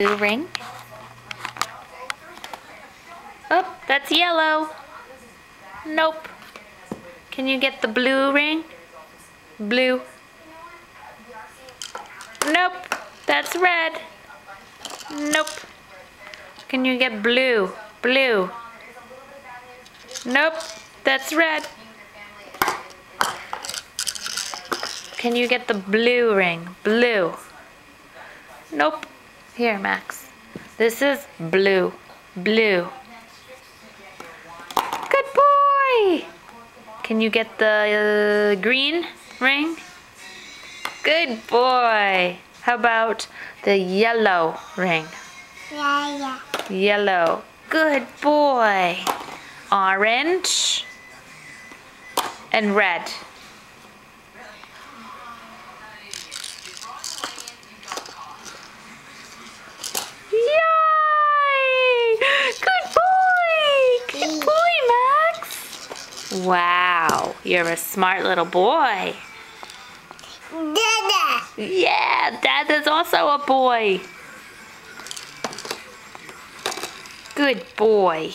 Blue ring. Oh, that's yellow. Nope. Can you get the blue ring? Blue. Nope. That's red. Nope. Can you get blue? Blue. Nope. That's red. Can you get the blue ring? Blue. Nope. Here, Max. This is blue. Blue. Good boy! Can you get the green ring? Good boy! How about the yellow ring? Yeah. Yellow. Good boy! Orange and red. Yay! Good boy! Good boy, Max! Wow, you're a smart little boy. Dada. Yeah, Dad is also a boy. Good boy.